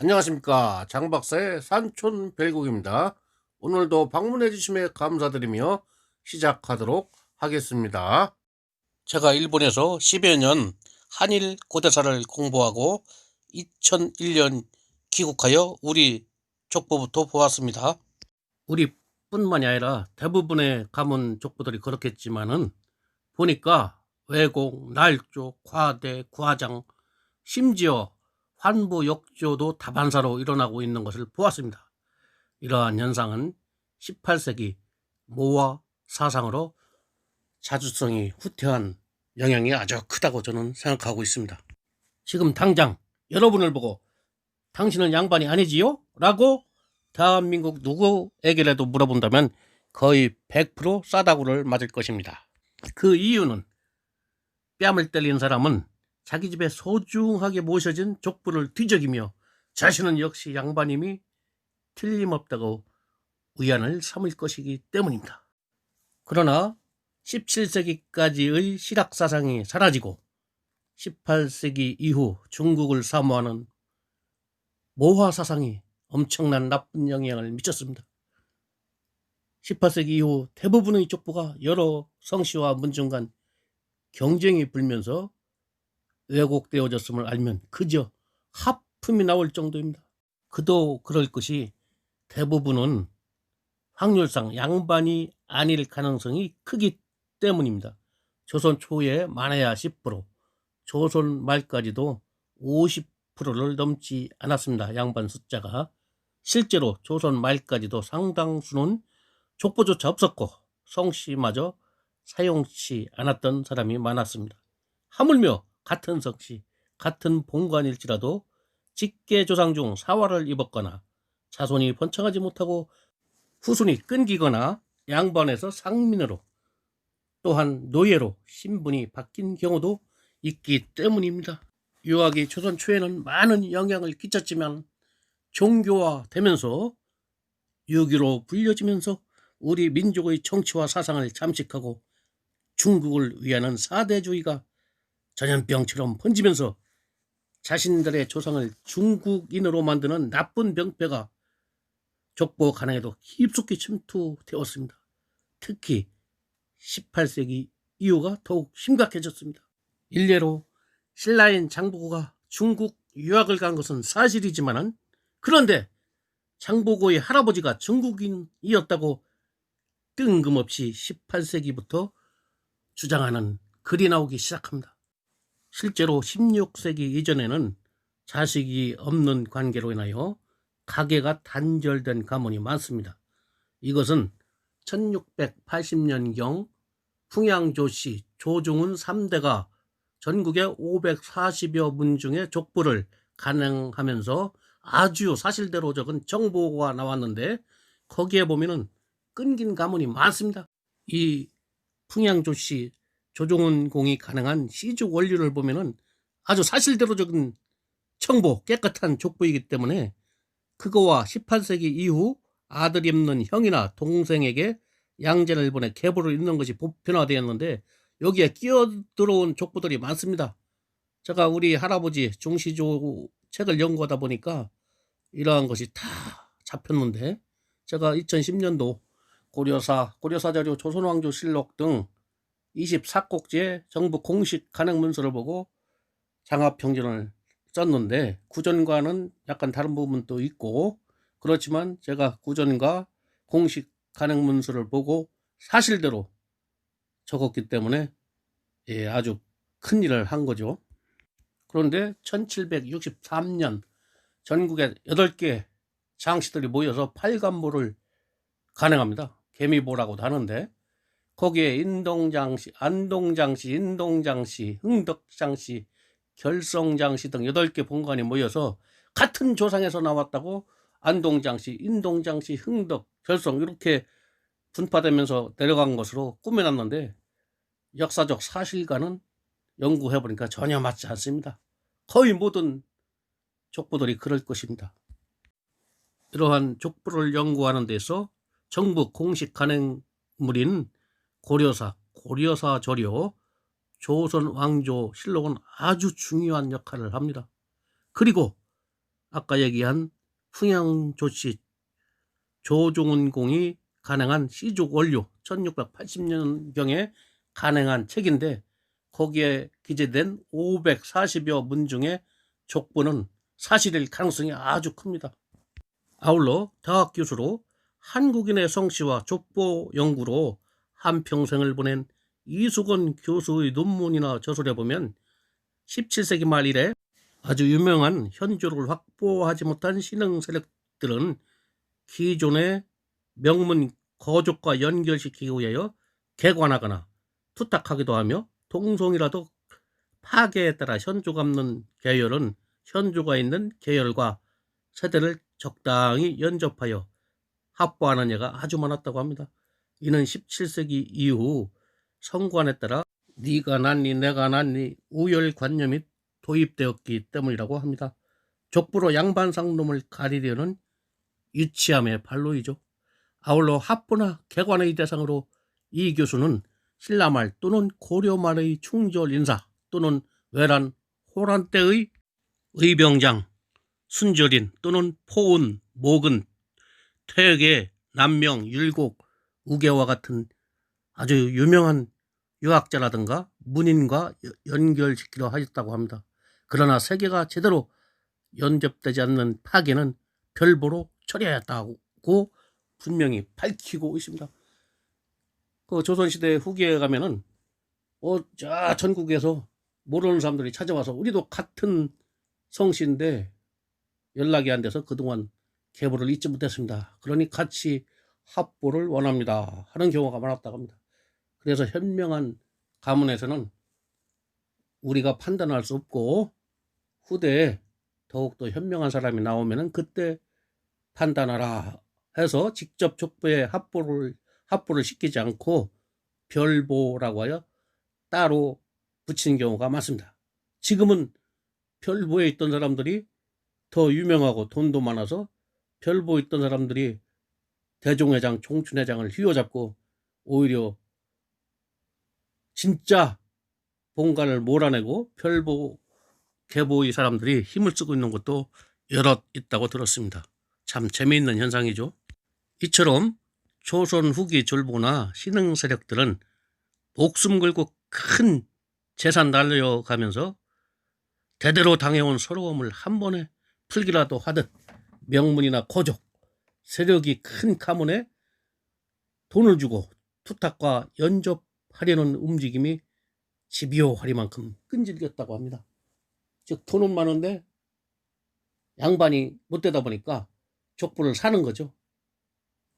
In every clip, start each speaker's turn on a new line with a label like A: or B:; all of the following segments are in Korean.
A: 안녕하십니까, 장박사의 산촌별곡입니다. 오늘도 방문해 주심에 감사드리며 시작하도록 하겠습니다. 제가 일본에서 10여 년 한일 고대사를 공부하고 2001년 귀국하여 우리 족보부터 보았습니다. 우리뿐만이 아니라 대부분의 가문 족보들이 그렇겠지만은 보니까 왜곡, 날조, 과대, 과장, 심지어 환부 역조도 다반사로 일어나고 있는 것을 보았습니다. 이러한 현상은 18세기 모화 사상으로 자주성이 후퇴한 영향이 아주 크다고 저는 생각하고 있습니다. 지금 당장 여러분을 보고 당신은 양반이 아니지요? 라고 대한민국 누구에게라도 물어본다면 거의 100% 싸다구를 맞을 것입니다. 그 이유는 뺨을 때린 사람은 자기 집에 소중하게 모셔진 족부를 뒤적이며 자신은 역시 양반임이 틀림없다고 위안을 삼을 것이기 때문입니다. 그러나 17세기까지의 실학사상이 사라지고 18세기 이후 중국을 사모하는 모화사상이 엄청난 나쁜 영향을 미쳤습니다. 18세기 이후 대부분의 족보가 여러 성씨와 문중 간 경쟁이 불면서 왜곡되어졌음을 알면 그저 하품이 나올 정도입니다. 그도 그럴 것이 대부분은 확률상 양반이 아닐 가능성이 크기 때문입니다. 조선 초에 많아야 10%, 조선 말까지도 50%를 넘지 않았습니다. 양반 숫자가. 실제로 조선 말까지도 상당수는 족보조차 없었고 성씨마저 사용치 않았던 사람이 많았습니다. 하물며 같은 성씨, 같은 본관일지라도 직계조상 중 사화를 입었거나 자손이 번창하지 못하고 후손이 끊기거나 양반에서 상민으로 또한 노예로 신분이 바뀐 경우도 있기 때문입니다. 유학이 조선 초에는 많은 영향을 끼쳤지만 종교화되면서 유교로 불려지면서 우리 민족의 정치와 사상을 잠식하고 중국을 위하는 사대주의가 전염병처럼 번지면서 자신들의 조상을 중국인으로 만드는 나쁜 병폐가 족보 간행에도 깊숙이 침투되었습니다. 특히 18세기 이후가 더욱 심각해졌습니다. 일례로 신라인 장보고가 중국 유학을 간 것은 사실이지만 그런데 장보고의 할아버지가 중국인이었다고 뜬금없이 18세기부터 주장하는 글이 나오기 시작합니다. 실제로 16세기 이전에는 자식이 없는 관계로 인하여 가계가 단절된 가문이 많습니다. 이것은 1680년경 풍양조씨 조중훈 3대가 전국의 540여 문중의 족보를 간행하면서 아주 사실대로 적은 정보가 나왔는데 거기에 보면은 끊긴 가문이 많습니다. 이 풍양조씨 조종훈 공이 가능한 시족 원리를 보면은 아주 사실대로 적은 청보 깨끗한 족보이기 때문에 그거와 18세기 이후 아들이 없는 형이나 동생에게 양제를 보내 계보를 잇는 것이 보편화되었는데 여기에 끼어들어온 족보들이 많습니다. 제가 우리 할아버지 중시조 책을 연구하다 보니까 이러한 것이 다 잡혔는데 제가 2010년도 고려사 자료 조선왕조실록 등 24꼭지의 정부 공식 간행 문서를 보고 장합평전을 썼는데 구전과는 약간 다른 부분도 있고 그렇지만 제가 구전과 공식 간행 문서를 보고 사실대로 적었기 때문에 아주 큰일을 한 거죠. 그런데 1763년 전국에 8개 장씨들이 모여서 팔관보를 간행합니다. 개미보라고도 하는데 거기에 인동장씨, 안동장씨, 인동장씨, 흥덕장씨, 결성장씨 등 8개 본관이 모여서 같은 조상에서 나왔다고 안동장씨, 인동장씨, 흥덕, 결성 이렇게 분파되면서 내려간 것으로 꾸며놨는데 역사적 사실과는 연구해보니까 전혀 맞지 않습니다. 거의 모든 족보들이 그럴 것입니다. 이러한 족보를 연구하는 데서 정부 공식 간행물인 고려사 조료, 조선 왕조 실록은 아주 중요한 역할을 합니다. 그리고 아까 얘기한 풍양조씨 조종훈 공이 간행한 시족 원료 1680년경에 간행한 책인데 거기에 기재된 540여 문 중에 족보는 사실일 가능성이 아주 큽니다. 아울러 대학 교수로 한국인의 성씨와 족보 연구로 한평생을 보낸 이수건 교수의 논문이나 저술에 보면 17세기 말 이래 아주 유명한 현조를 확보하지 못한 신흥 세력들은 기존의 명문 거족과 연결시키기 위하여 개관하거나 투탁하기도 하며 동성이라도 파괴에 따라 현조가 없는 계열은 현조가 있는 계열과 세대를 적당히 연접하여 합보하는 예가 아주 많았다고 합니다. 이는 17세기 이후 성관에 따라 네가 낫니 내가 낫니 우열관념이 도입되었기 때문이라고 합니다. 족보로 양반상놈을 가리려는 유치함의 발로이죠. 아울러 합보나 개관의 대상으로 이 교수는 신라말 또는 고려말의 충절 인사 또는 외란, 호란 때의 의병장, 순절인 또는 포운, 목은, 퇴계, 남명, 율곡, 우계와 같은 아주 유명한 유학자라든가 문인과 연결시키려 하였다고 합니다. 그러나 세계가 제대로 연접되지 않는 파기는 별보로 처리하였다고 분명히 밝히고 있습니다. 그 조선시대 후기에 가면은 저 전국에서 모르는 사람들이 찾아와서 우리도 같은 성씨인데 연락이 안 돼서 그동안 계보를 잊지 못했습니다. 그러니 같이 합보를 원합니다 하는 경우가 많았다고 합니다. 그래서 현명한 가문에서는 우리가 판단할 수 없고 후대에 더욱더 현명한 사람이 나오면은 그때 판단하라 해서 직접 족보에 합보를 시키지 않고 별보라고 하여 따로 붙이는 경우가 많습니다. 지금은 별보에 있던 사람들이 더 유명하고 돈도 많아서 별보에 있던 사람들이 대종회장, 총춘회장을 휘어잡고 오히려 진짜 본관을 몰아내고 별보, 계보의 사람들이 힘을 쓰고 있는 것도 여럿 있다고 들었습니다. 참 재미있는 현상이죠. 이처럼 조선 후기 졸보나 신흥 세력들은 목숨 걸고 큰 재산 날려가면서 대대로 당해온 서러움을 한 번에 풀기라도 하듯 명문이나 고족, 세력이 큰 가문에 돈을 주고 투탁과 연접하려는 움직임이 집요하리만큼 끈질겼다고 합니다. 즉 돈은 많은데 양반이 못 되다 보니까 족보를 사는 거죠.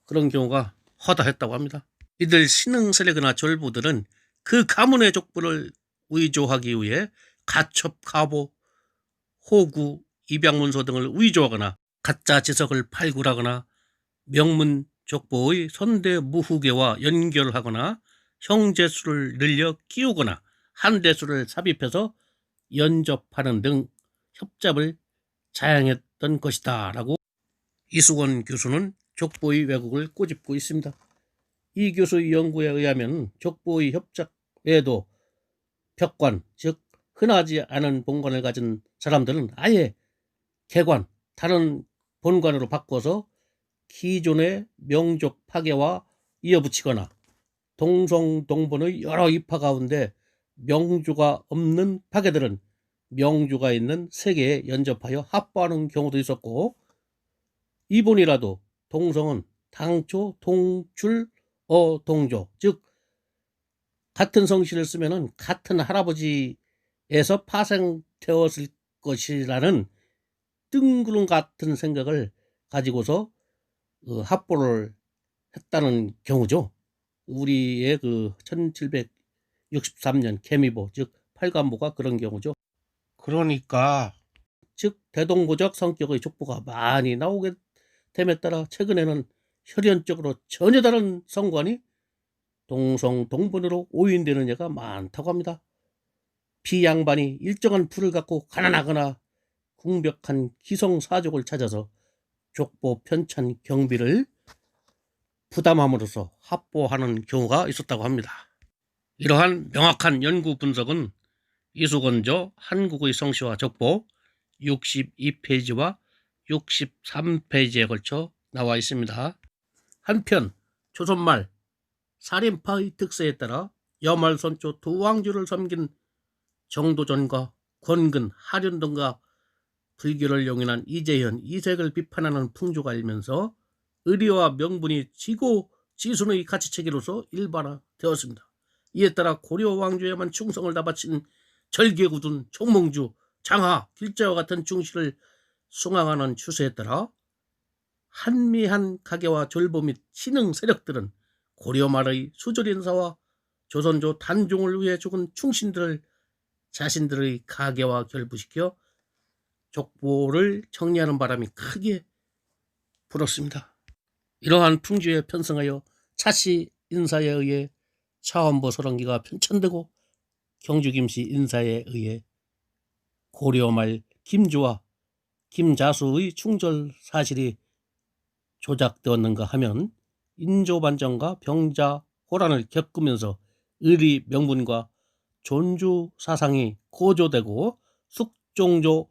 A: 그런 경우가 허다했다고 합니다. 이들 신흥 세력이나 졸부들은 그 가문의 족보를 위조하기 위해 가첩, 가보, 호구, 입양문서 등을 위조하거나 가짜 지석을 발굴하거나 명문 족보의 선대무후계와 연결하거나 형제수를 늘려 끼우거나 한대수를 삽입해서 연접하는 등 협잡을 자행했던 것이다 라고 이수건 교수는 족보의 왜곡을 꼬집고 있습니다. 이 교수의 연구에 의하면 족보의 협작 외에도 벽관, 즉 흔하지 않은 본관을 가진 사람들은 아예 개관, 다른 본관으로 바꿔서 기존의 명족 파괴와 이어붙이거나 동성동본의 여러 입파 가운데 명주가 없는 파괴들은 명주가 있는 세계에 연접하여 합보하는 경우도 있었고, 이본이라도 동성은 당초 동출 동조, 즉 같은 성씨를 쓰면은 같은 할아버지에서 파생되었을 것이라는 뜬구름 같은 생각을 가지고서 합보를 했다는 경우죠. 우리의 그 1763년 개미보, 즉 팔관보가 그런 경우죠. 그러니까 즉 대동고적 성격의 족보가 많이 나오게 됨에 따라 최근에는 혈연적으로 전혀 다른 성관이 동성동본으로 오인되는 예가 많다고 합니다. 비양반이 일정한 부를 갖고 가난하거나 궁벽한 기성사족을 찾아서 족보 편찬 경비를 부담함으로써 합보하는 경우가 있었다고 합니다. 이러한 명확한 연구 분석은 이수건저 한국의 성씨와 족보 62페이지와 63페이지에 걸쳐 나와 있습니다. 한편 조선말 살인파의 특세에 따라 여말선조 두 왕조를 섬긴 정도전과 권근, 하륜 등과 불교를 용인한 이재현, 이색을 비판하는 풍조가 일면서 의리와 명분이 지고 지순의 가치체계로서 일반화되었습니다. 이에 따라 고려 왕조에만 충성을 다 바친 절개구둔, 총몽주, 장하, 길자와 같은 중시를 숭앙하는 추세에 따라 한미한 가계와 졸부 및 신흥 세력들은 고려 말의 수절인사와 조선조 단종을 위해 죽은 충신들을 자신들의 가계와 결부시켜 족보를 정리하는 바람이 크게 불었습니다. 이러한 풍조에 편성하여 차씨 인사에 의해 차원보 설원기가 편찬되고 경주 김씨 인사에 의해 고려말 김주와 김자수의 충절 사실이 조작되었는가 하면 인조반정과 병자 호란을 겪으면서 의리 명분과 존주 사상이 고조되고 숙종조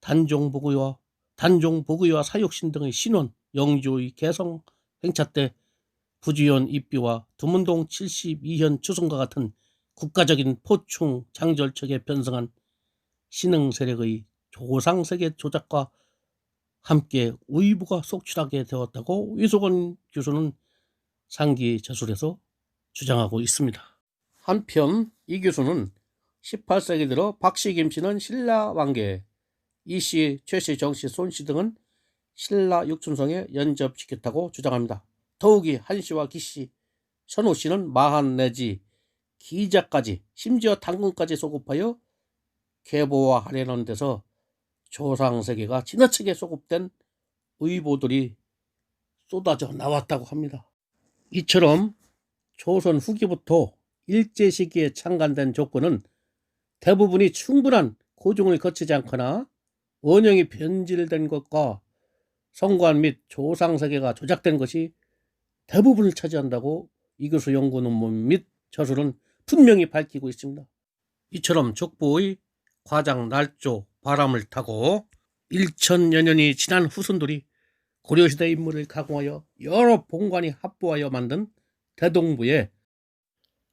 A: 단종복의와 사육신 등의 신원, 영주의 개성 행차 때 부주현 입비와 두문동 72현 추승과 같은 국가적인 포충 장절척에 편성한 신흥 세력의 조상세계 조작과 함께 우의부가 속출하게 되었다고 위소건 교수는 상기 저술에서 주장하고 있습니다. 한편 이 교수는 18세기 들어 박씨, 김씨는 신라 왕계, 이씨, 최씨, 정씨, 손씨 등은 신라 육춘성에 연접시켰다고 주장합니다. 더욱이 한씨와 기씨, 선우씨는 마한 내지 기자까지 심지어 당군까지 소급하여 계보화하려는 데서 조상세계가 지나치게 소급된 의보들이 쏟아져 나왔다고 합니다. 이처럼 조선 후기부터 일제 시기에 창간된 족보는 대부분이 충분한 고증을 거치지 않거나 원형이 변질된 것과 성관 및 조상세계가 조작된 것이 대부분을 차지한다고 이 교수 연구 논문 및 저술은 분명히 밝히고 있습니다. 이처럼 족보의 과장 날조 바람을 타고 1000여 년이 지난 후손들이 고려시대 인물을 가공하여 여러 본관이 합보하여 만든 대동부에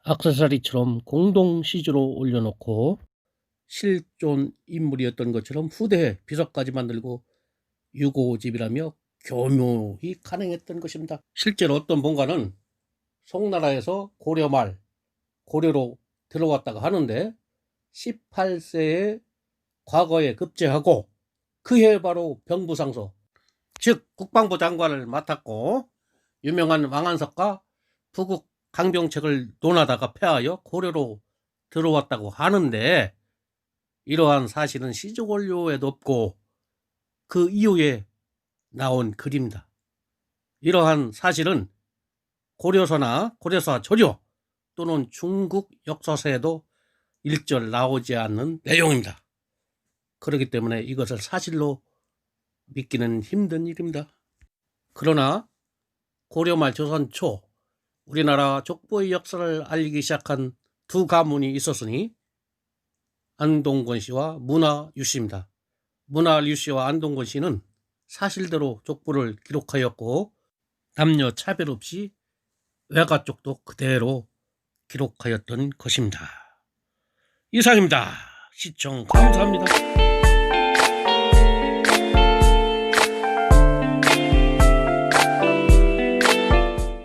A: 액세서리처럼 공동 시주로 올려놓고 실존 인물이었던 것처럼 후대에 비석까지 만들고 유고집이라며 교묘히 간행했던 것입니다. 실제로 어떤 본관은 송나라에서 고려로 들어왔다가 하는데 18세에 과거에 급제하고 그해 바로 병부상서 즉 국방부 장관을 맡았고 유명한 왕한석과 부국 강병책을 논하다가 패하여 고려로 들어왔다고 하는데 이러한 사실은 시조원료에도 없고 그 이후에 나온 글입니다. 이러한 사실은 고려서나 고려사 조료 또는 중국 역사서에도 일절 나오지 않는 내용입니다. 그렇기 때문에 이것을 사실로 믿기는 힘든 일입니다. 그러나 고려말 조선 초 우리나라 족보의 역사를 알리기 시작한 두 가문이 있었으니 안동권 씨와 문화유 씨입니다. 문화유 씨와 안동권 씨는 사실대로 족보를 기록하였고 남녀 차별 없이 외가 쪽도 그대로 기록하였던 것입니다. 이상입니다. 시청 감사합니다.